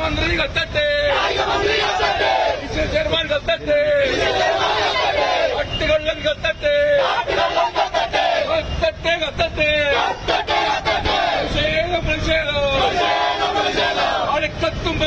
मंत्री कत्ते चेयरमैन कत्ते अट्टिगोल्लन कत्ते अड़िकत्तुम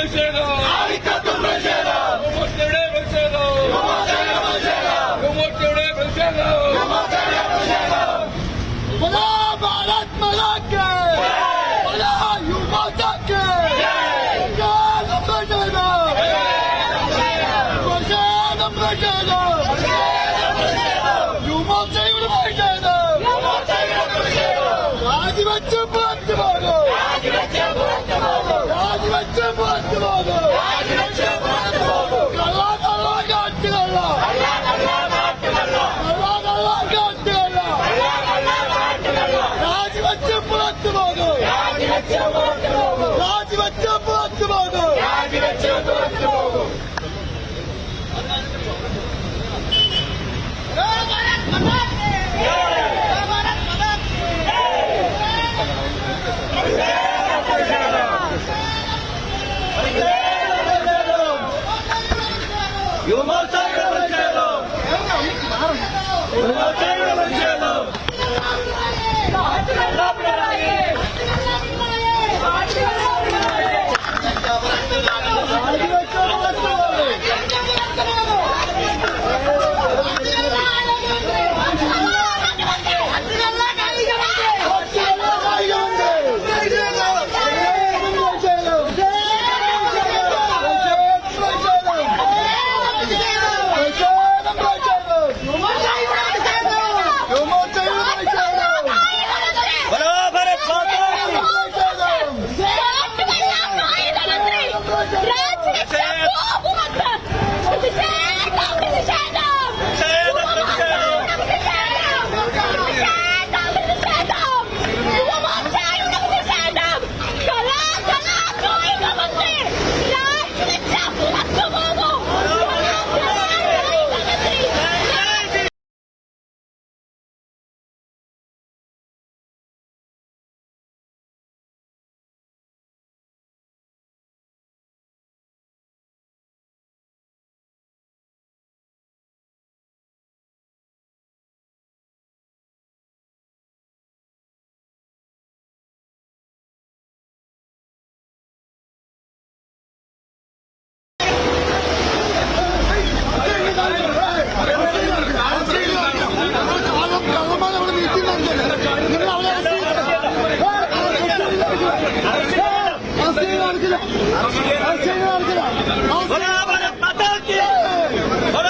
भारत माता के युवा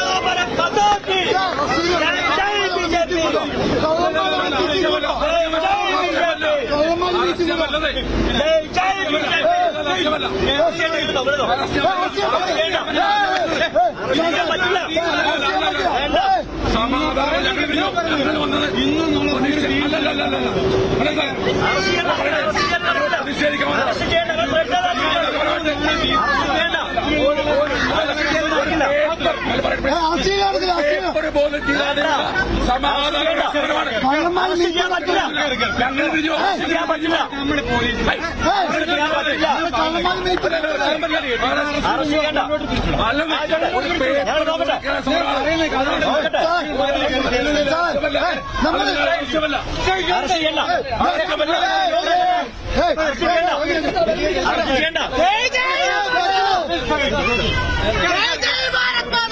के भारत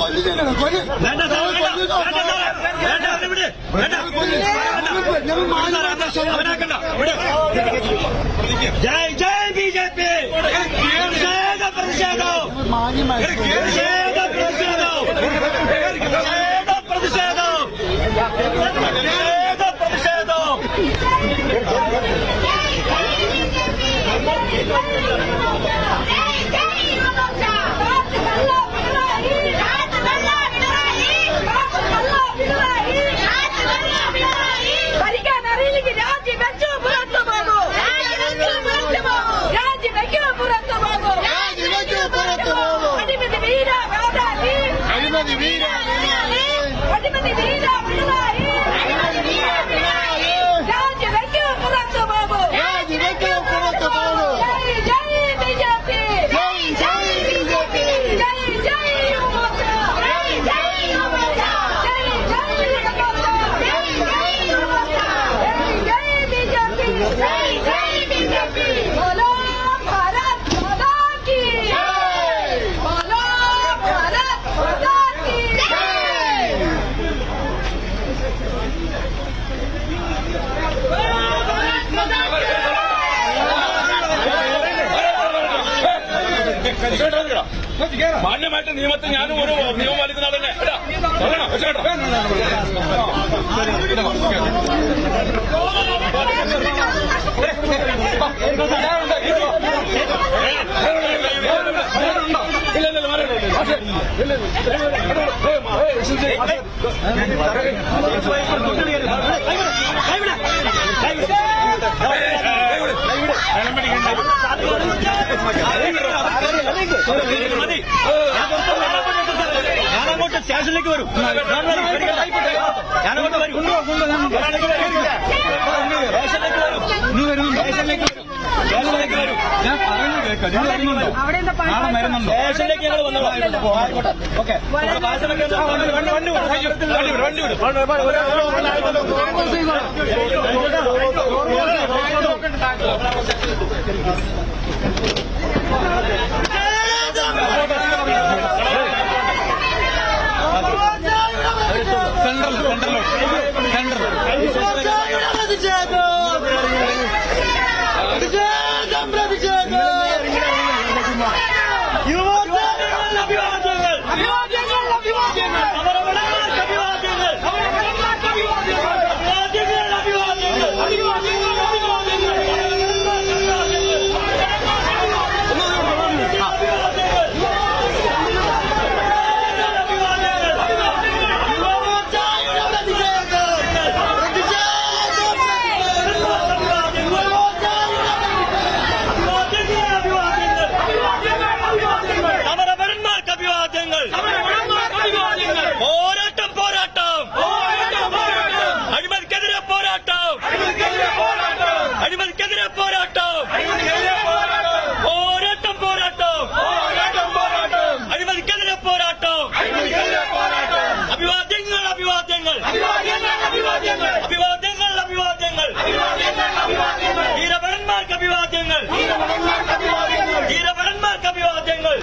കൊല്ലിക്കണം കൊല്ലി ജയ് ജയ് ബി ജെ പി പ്രതിഷേധം മാന്യമായിട്ട് നിയമത്തെ ഞാനും ഒരു നിയമം പാലിക്കുന്ന ആളല്ലേ ഞാനങ്ങോട്ട് സ്റ്റേഷനിലേക്ക് വരും. ഞാനങ്ങോട്ട് വരും. സ്റ്റേഷനിലേക്ക് ഞങ്ങൾ വന്നോളാം. ഓക്കെ വീരഭടന്മാർക്ക് അഭിവാദ്യങ്ങൾ. വീരഭടന്മാർക്ക് അഭിവാദ്യങ്ങൾ.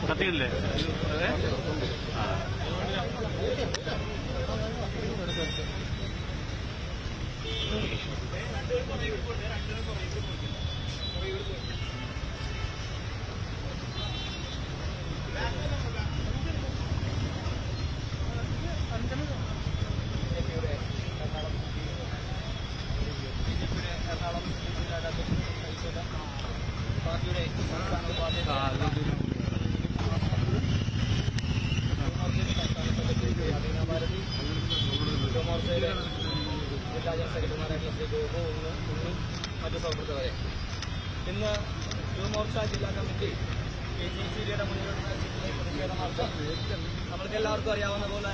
കത്തിയില്ലേ? പാർട്ടിയുടെ സംസ്ഥാന ഉപാധ്യക്ഷൻ യുവമോർച്ചയുടെ ജില്ലാ ജനറൽ സെക്രട്ടറിമാരായിട്ടുള്ള ശ്രീ ഗോപു ഉണ്ണി മറ്റു സൗഹൃദവരെ ഇന്ന് യുവമോർച്ച ജില്ലാ കമ്മിറ്റി GCDയുടെ മുന്നിലുള്ള പ്രതിഷേധ മാർച്ച് നമ്മൾക്ക് എല്ലാവർക്കും അറിയാവുന്ന പോലെ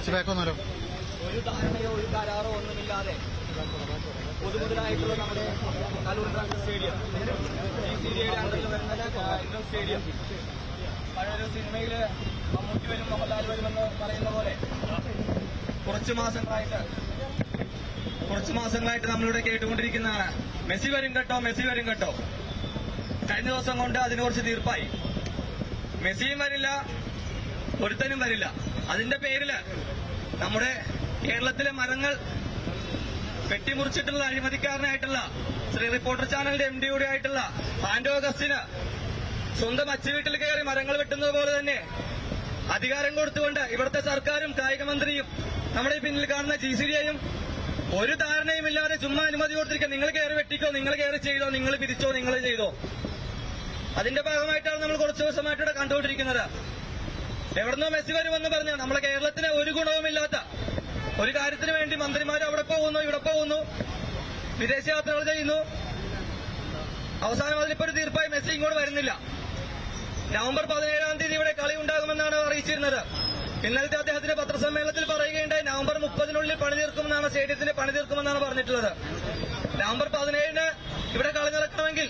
ഒരു ധാരണയോ ഒരു കരാറോ ഒന്നുമില്ലാതെ പൊതുമുതലായിട്ടുള്ള നമ്മുടെ കലൂർ ട്രാക്ക് സ്റ്റേഡിയം GCDയുടെ അണ്ടറിൽ വരുന്ന ഇൻഡോർ സ്റ്റേഡിയം പഴയൊരു സിനിമയിൽ മമ്മൂട്ടി വരും മോഹൻലാൽ വരുമെന്ന് പറയുന്ന പോലെ കുറച്ചു മാസങ്ങളായിട്ട് നമ്മളിവിടെ കേട്ടുകൊണ്ടിരിക്കുന്നതാണ്. മെസ്സി വരും കേട്ടോ. കഴിഞ്ഞ ദിവസം കൊണ്ട് അതിന് കുറച്ച് തീർപ്പായി. മെസ്സിയും വരില്ല, ഒരുത്തനും വരില്ല. അതിന്റെ പേരില് നമ്മുടെ കേരളത്തിലെ മരങ്ങൾ വെട്ടിമുറിച്ചിട്ടുള്ള അഴിമതിക്കാരനായിട്ടുള്ള ശ്രീ റിപ്പോർട്ടർ ചാനലിന്റെ MD കൂടെ ആയിട്ടുള്ള ആന്റോ അഗസ്റ്റിന് സ്വന്തം അച്ചുവീട്ടിൽ കയറി മരങ്ങൾ വെട്ടുന്നത് പോലെ തന്നെ അധികാരം കൊടുത്തുകൊണ്ട് ഇവിടുത്തെ സർക്കാരും കായിക മന്ത്രിയും നമ്മുടെ പിന്നിൽ കാണുന്ന GCDയും ഒരു ധാരണയുമില്ലാതെ ചുമ്മാ അനുമതി കൊടുത്തിരിക്കുക. നിങ്ങൾ കയറി വെട്ടിക്കോ, നിങ്ങൾ കയറി ചെയ്തോ, നിങ്ങൾ പിരിച്ചോ, നിങ്ങൾ ചെയ്തോ. അതിന്റെ ഭാഗമായിട്ടാണ് നമ്മൾ കുറച്ചു ദിവസമായിട്ടിവിടെ കണ്ടുകൊണ്ടിരിക്കുന്നത്. എവിടുന്നോ മെസ്സി വരുമെന്ന് പറഞ്ഞ് നമ്മളെ കേരളത്തിന് ഒരു ഗുണവുമില്ലാത്ത ഒരു കാര്യത്തിന് വേണ്ടി മന്ത്രിമാർ അവിടെ പോകുന്നു, ഇവിടെ പോകുന്നു, വിദേശയാത്രകൾ ചെയ്യുന്നു. അവസാനം അതിലിപ്പോ ഒരു തീർപ്പായി മെസ്സി ഇങ്ങോട്ട് വരുന്നില്ല. നവംബർ 17-ാം തീയതി ഇവിടെ കളി ഉണ്ടാകുമെന്നാണ് അറിയിച്ചിരുന്നത്. ഇന്നലത്തെ അദ്ദേഹത്തിന്റെ പത്രസമ്മേളനത്തിൽ പറയുകയുണ്ടായി നവംബർ 30-നുള്ളിൽ പണി തീർക്കുമെന്നാണ്, സ്റ്റേഡിയത്തിന്റെ പണി തീർക്കുമെന്നാണ് പറഞ്ഞിട്ടുള്ളത്. നവംബർ 17-ന് ഇവിടെ കളി നടക്കണമെങ്കിൽ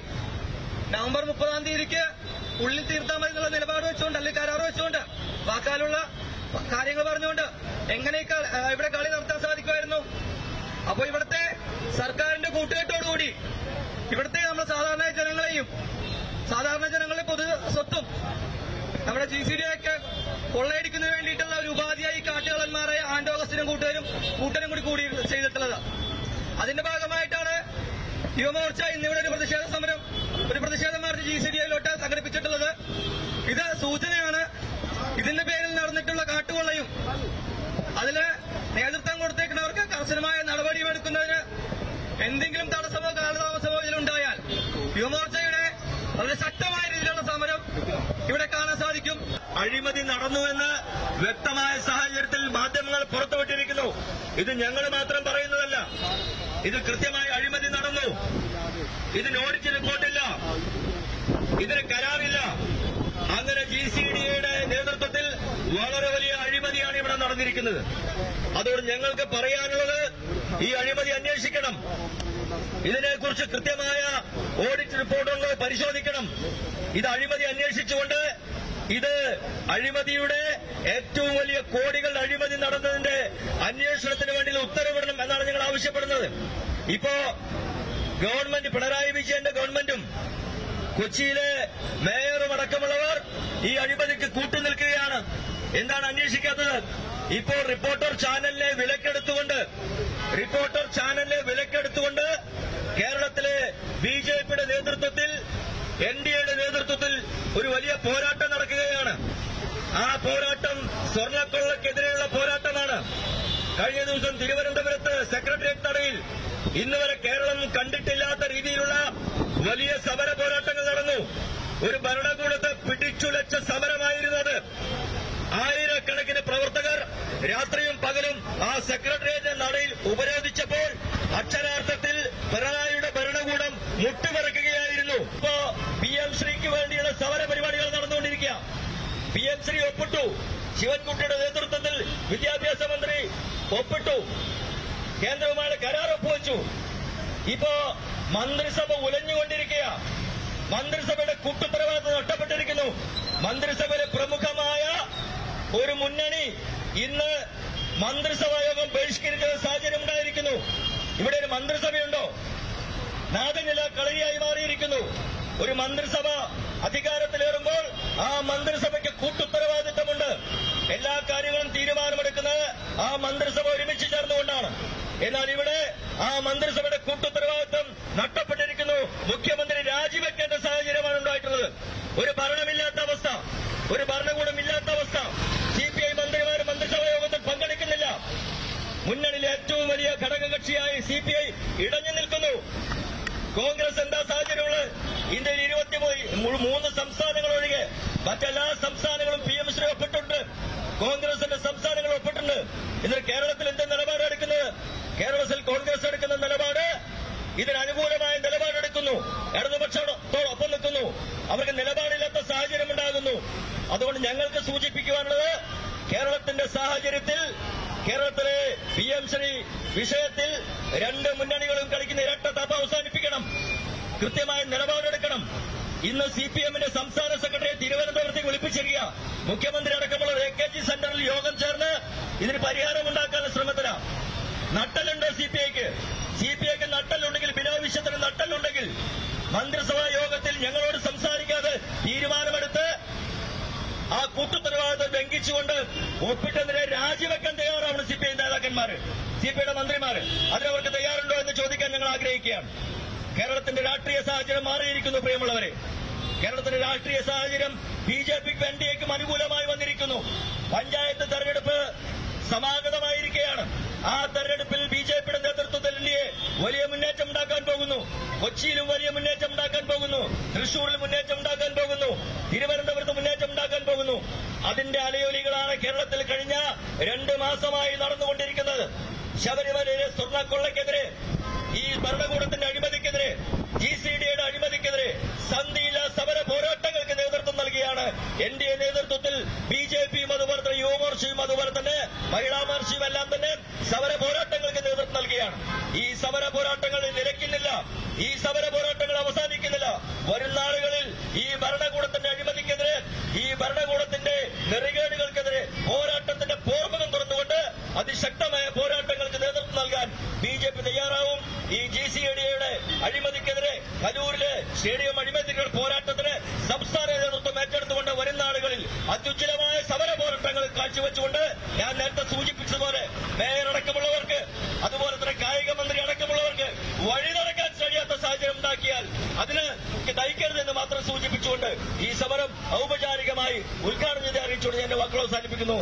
നവംബർ 30-ാം തീയതിക്ക് ഉള്ളിൽ തീർത്താൽ മതി എന്നുള്ള നിലപാട് വെച്ചുകൊണ്ട്, അല്ലെങ്കിൽ കരാർ വെച്ചുകൊണ്ട്, വാക്കാലുള്ള കാര്യങ്ങൾ പറഞ്ഞുകൊണ്ട് എങ്ങനെ ഇവിടെ കളി നടത്താൻ സാധിക്കുമായിരുന്നു? അപ്പോ ഇവിടുത്തെ സർക്കാരിന്റെ കൂട്ടുകെട്ടോടുകൂടി ഇവിടുത്തെ നമ്മൾ സാധാരണ ജനങ്ങളുടെ പൊതു സ്വത്തും നമ്മുടെ GCDയൊക്കെ കൊള്ളയടിക്കുന്നതിന് വേണ്ടിയിട്ടുള്ള ഒരു ഉപാധിയായി കാട്ടുകള്ളന്മാരായ ആന്റോ അഗസ്റ്റിനും കൂട്ടരും കൂടി ചെയ്തിട്ടുള്ളത്. അതിന്റെ ഭാഗമായിട്ടാണ് യുവമോർച്ച ഇന്നിവിടെ ഒരു പ്രതിഷേധ മാർച്ച് GCDയിലോട്ട് സംഘടിപ്പിച്ചിട്ടുള്ളത്. ഇത് സൂചനയാണ്. ഇതിന്റെ പേരിൽ നടന്നിട്ടുള്ള കാട്ടുകൊള്ളയും അതില് നേതൃത്വം കൊടുത്തേക്കുന്നവർക്ക് കർശനമായ നടപടിയെടുക്കുന്നതിന് എന്തെങ്കിലും തടസ്സമോ കാലതാമസമോ ഇതിലുണ്ടായാൽ യുവമോർച്ചയുടെ വളരെ ശക്തമായ രീതിയിലുള്ള സമരം ഇവിടെ കാണാൻ സാധിക്കും. അഴിമതി നടന്നുവെന്ന് വ്യക്തമായ സാഹചര്യത്തിൽ മാധ്യമങ്ങൾ പുറത്തുവിട്ടിരിക്കുന്നു. ഇത് ഞങ്ങൾ മാത്രം പറയുന്നതല്ല, ഇത് കൃത്യമായി അഴിമതി നടന്നു. ഇതിന് ഓഡിറ്റ് റിപ്പോർട്ടില്ല, ഇതിന് കരാറില്ല. അങ്ങനെ GCDയുടെ നേതൃത്വത്തിൽ വളരെ വലിയ അഴിമതിയാണ് ഇവിടെ നടന്നിരിക്കുന്നത്. അതുകൊണ്ട് ഞങ്ങൾക്ക് പറയാനുള്ളത്, ഈ അഴിമതി അന്വേഷിക്കണം. ഇതിനെക്കുറിച്ച് കൃത്യമായ ഓഡിറ്റ് റിപ്പോർട്ടുകൾ പരിശോധിക്കണം. ഇത് അഴിമതി അന്വേഷിച്ചുകൊണ്ട് ഇത് അഴിമതിയുടെ ഏറ്റവും വലിയ കോടികളുടെ അഴിമതി നടന്നതിന്റെ അന്വേഷണത്തിന് വേണ്ടി ഉത്തരവിടണം എന്നാണ് ഞങ്ങൾ ആവശ്യപ്പെടുന്നത്. ഇപ്പോ ഗവൺമെന്റ്, പിണറായി വിജയന്റെ ഗവൺമെന്റും കൊച്ചിയിലെ മേയറും അടക്കമുള്ളവർ ഈ അഴിമതിക്ക് കൂട്ടുനിൽക്കുകയാണ്. എന്താണ് അന്വേഷിക്കാത്തത്? ഇപ്പോൾ റിപ്പോർട്ടർ ചാനലിനെ വിലക്കെടുത്തുകൊണ്ട് കേരളത്തിലെ BJPയുടെ നേതൃത്വത്തിൽ, NDAയുടെ നേതൃത്വത്തിൽ ഒരു വലിയ പോരാട്ടം നടക്കുകയാണ്. ആ പോരാട്ടം സ്വർണ്ണക്കൊള്ളക്കെതിരെയുള്ള പോരാട്ടമാണ്. കഴിഞ്ഞ ദിവസം തിരുവനന്തപുരത്ത് സെക്രട്ടേറിയറ്റ് നടയിൽ ഇന്നുവരെ കേരളം കണ്ടിട്ടില്ലാത്ത രീതിയിലുള്ള വലിയ സമര പോരാട്ടങ്ങൾ നടന്നു. ഒരു ഭരണകൂടത്തെ പിടിച്ചുലച്ച സമരമായിരുന്നത്. ആയിരക്കണക്കിന് പ്രവർത്തകർ രാത്രിയും പകലും ആ സെക്രട്ടേറിയറ്റ് നടയിൽ ഉപരോധിച്ചപ്പോൾ അക്ഷരാർത്ഥത്തിൽ പിണറായിയുടെ ഭരണകൂടം മുട്ടുമറക്കുകയായിരുന്നു. ഇപ്പോ PM ശ്രീക്ക് വേണ്ടിയുള്ള സമര പരിപാടികൾ നടന്നുകൊണ്ടിരിക്കുക. PM ശ്രീ ഒപ്പിട്ടു. ശിവൻകുട്ടിയുടെ നേതൃത്വത്തിൽ വിദ്യാഭ്യാസ മന്ത്രി ഒപ്പിട്ടു. കേന്ദ്രവുമായി കരാർ ഒപ്പുവെച്ചു. ഇപ്പോ മന്ത്രിസഭ ഉലഞ്ഞുകൊണ്ടിരിക്കുക. മന്ത്രിസഭയുടെ കൂട്ടുത്തരവാദിത്വം നഷ്ടപ്പെട്ടിരിക്കുന്നു. മന്ത്രിസഭയിലെ പ്രമുഖമായ ഒരു മുന്നണി ഇന്ന് മന്ത്രിസഭാ യോഗം ബഹിഷ്കരിക്കുന്ന സാഹചര്യം ഉണ്ടായിരിക്കുന്നു. ഇവിടെ ഒരു മന്ത്രിസഭയുണ്ടോ? നാദനില കളരിയായി മാറിയിരിക്കുന്നു. ഒരു മന്ത്രിസഭ അധികാരത്തിലേറുമ്പോൾ ആ മന്ത്രിസഭയ്ക്ക് കൂട്ടുത്തരവാദിത്തമുണ്ട്. എല്ലാ കാര്യങ്ങളും തീരുമാനമെടുക്കുന്നത് ആ മന്ത്രിസഭ ഒരുമിച്ച് ചേർന്നുകൊണ്ടാണ്. എന്നാൽ ഇവിടെ ആ മന്ത്രിസഭയുടെ കൂട്ടുത്തരവാദിത്തം നഷ്ടപ്പെട്ടിരിക്കുന്നു. മുഖ്യമന്ത്രി രാജിവെക്കേണ്ട സാഹചര്യമാണ് ഉണ്ടായിട്ടുള്ളത്. ഒരു ഭരണമില്ലാത്ത അവസ്ഥ, ഒരു ഭരണകൂടമില്ലാത്ത അവസ്ഥ. CPI മന്ത്രിമാർ മന്ത്രിസഭാ യോഗത്തിൽ പങ്കെടുക്കുന്നില്ല. മുന്നണിയിലെ ഏറ്റവും വലിയ ഘടകകക്ഷിയായി CPI ഇടഞ്ഞു നിൽക്കുന്നു. കോൺഗ്രസ് എന്താ സാഹചര്യമുള്ളത്? ഇന്ത്യയിൽ 23 സംസ്ഥാനങ്ങൾ ഒഴികെ മറ്റെല്ലാ സംസ്ഥാനങ്ങളും PM ശ്രീ ഒപ്പിട്ടുണ്ട്. കോൺഗ്രസിന്റെ സംസ്ഥാനങ്ങൾ ഒപ്പിട്ടുണ്ട്. എന്നിട്ട് കേരളത്തിൽ എന്ത് നിലപാട് എടുക്കുന്നത്? കേരളത്തിൽ കോൺഗ്രസ് എടുക്കുന്ന നിലപാട് ഇതിനനുകൂലമായ നിലപാടെടുക്കുന്നു. ഇടതുപക്ഷത്തോടൊപ്പം നിൽക്കുന്നു. അവർക്ക് നിലപാടില്ലാത്ത സാഹചര്യം ഉണ്ടാകുന്നു. അതുകൊണ്ട് ഞങ്ങൾക്ക് സൂചിപ്പിക്കുവാനുള്ളത്, കേരളത്തിന്റെ സാഹചര്യത്തിൽ കേരളത്തിലെ PM ശ്രീ വിഷയത്തിൽ രണ്ട് മുന്നണികളും കളിക്കുന്ന ഇരട്ടത്താപ്പ് അവസാനിപ്പിക്കണം. കൃത്യമായ നിലപാടെടുക്കണം. ഇന്ന് CPM-ന്റെ സംസ്ഥാന സെക്രട്ടറിയെ തിരുവനന്തപുരത്തേക്ക് വിളിപ്പിച്ചിരിക്കുക. മുഖ്യമന്ത്രി അടക്കമുള്ള AKG സെന്ററിൽ യോഗം ചേർന്ന് ഇതിന് പരിഹാരമുണ്ടാക്കാനുള്ള ശ്രമത്തിലാണ്. നട്ടലുണ്ടോ CPIക്ക്? CPIക്ക് നട്ടലുണ്ടെങ്കിൽ, ബിനോയ് വിശ്വത്തിന് നട്ടലുണ്ടെങ്കിൽ മന്ത്രിസഭാ യോഗത്തിൽ ഞങ്ങളോട് സംസാരിക്കാതെ തീരുമാനമെടുത്ത് ആ കൂട്ടുത്തരവാദിത്വം ലംഘിച്ചുകൊണ്ട് ഒപ്പിട്ടെതിരെ രാജിവെക്കാൻ തയ്യാറാണ് CPI നേതാക്കന്മാര്, CPIയുടെ മന്ത്രിമാര്. അതിനവർക്ക് തയ്യാറുണ്ടോ എന്ന് ചോദിക്കാൻ ഞങ്ങൾ ആഗ്രഹിക്കുകയാണ്. കേരളത്തിന്റെ രാഷ്ട്രീയ സാഹചര്യം മാറിയിരിക്കുന്നു പ്രിയമുള്ളവരെ. കേരളത്തിന്റെ രാഷ്ട്രീയ സാഹചര്യം BJPക്കും NDAക്കും അനുകൂലമായി വന്നിരിക്കുന്നു. പഞ്ചായത്ത് തെരഞ്ഞെടുപ്പ് സമാഗതമായിരിക്കുകയാണ്. ആ തെരഞ്ഞെടുപ്പിൽ BJPയുടെ നേതൃത്വത്തിൽ NDA വലിയ മുന്നേറ്റം ഉണ്ടാക്കാൻ പോകുന്നു. കൊച്ചിയിലും വലിയ മുന്നേറ്റം ഉണ്ടാക്കാൻ പോകുന്നു. തൃശൂരിൽ മുന്നേറ്റം ഉണ്ടാക്കാൻ പോകുന്നു. തിരുവനന്തപുരത്ത് മുന്നേറ്റം ഉണ്ടാക്കാൻ പോകുന്നു. അതിന്റെ അലയൊലികളാണ് കേരളത്തിൽ കഴിഞ്ഞ 2 മാസമായി നടന്നുകൊണ്ടിരിക്കുന്നത്. ശബരിമലയിലെ സ്വർണ്ണക്കൊള്ളയ്ക്കെതിരെ, ഈ ഭരണകൂടത്തിന്റെ അഴിമതിക്കെതിരെ, GCDയുടെ അഴിമതിക്കെതിരെ സന്ധിയില്ല സമര പോരാട്ടങ്ങൾക്ക് നേതൃത്വം നൽകിയാണ് NDA നേതൃത്വത്തിൽ BJPയും അതുപോലെ തന്നെ യുവമോർച്ചയും അതുപോലെ തന്നെ മഹിളാ മോർച്ചയും എല്ലാം തന്നെ സമര പോരാട്ടങ്ങൾക്ക് നേതൃത്വം നൽകിയാണ്. ഈ സമര പോരാട്ടങ്ങൾ നിലയ്ക്കുന്നില്ല. ഈ സമര പോരാട്ടങ്ങൾ അവസാനിക്കുന്നില്ല. വരും നാളുകളിൽ ഈ ഭരണകൂടത്തിന്റെ അഴിമതിക്കെതിരെ, ഈ ഭരണകൂടത്തിന്റെ നെറികേടുകൾക്കെതിരെ പോരാട്ടത്തിന്റെ പോർമുഖം തുറന്നുകൊണ്ട് അതിശക്തമായ പോരാട്ടങ്ങൾക്ക് നേതൃത്വം നൽകാൻ BJP തയ്യാറാവും. ഈ GCDയുടെ അഴിമതിക്കെതിരെ, കലൂരിലെ സ്റ്റേഡിയം അഴിമതികളുടെ പോരാട്ടത്തിന് സംസ്ഥാന നേതൃത്വം ഏറ്റെടുത്തുകൊണ്ട് വരും നാളുകളിൽ അത്യുജ്വലമായ സമര പോരാട്ടങ്ങൾ കാഴ്ചവെച്ചുകൊണ്ട് ഞാൻ നേരത്തെ സൂചിപ്പിച്ചതുപോലെ മേയർ അടക്കമുള്ളവർക്ക്, അതുപോലെ തന്നെ കായിക മന്ത്രി അടക്കമുള്ളവർക്ക് വഴി നടക്കാൻ കഴിയാത്ത സാഹചര്യം ഉണ്ടാക്കിയാൽ അതിന് ദഹിക്കരുതെന്ന് മാത്രം സൂചിപ്പിച്ചുകൊണ്ട് ഈ സമരം ഔപചാരികമായി ഉദ്ഘാടനം ചെയ്ത് അറിയിച്ചുകൊണ്ട് ഞാൻ എന്റെ വാക്കുകൾ അവസാനിപ്പിക്കുന്നു.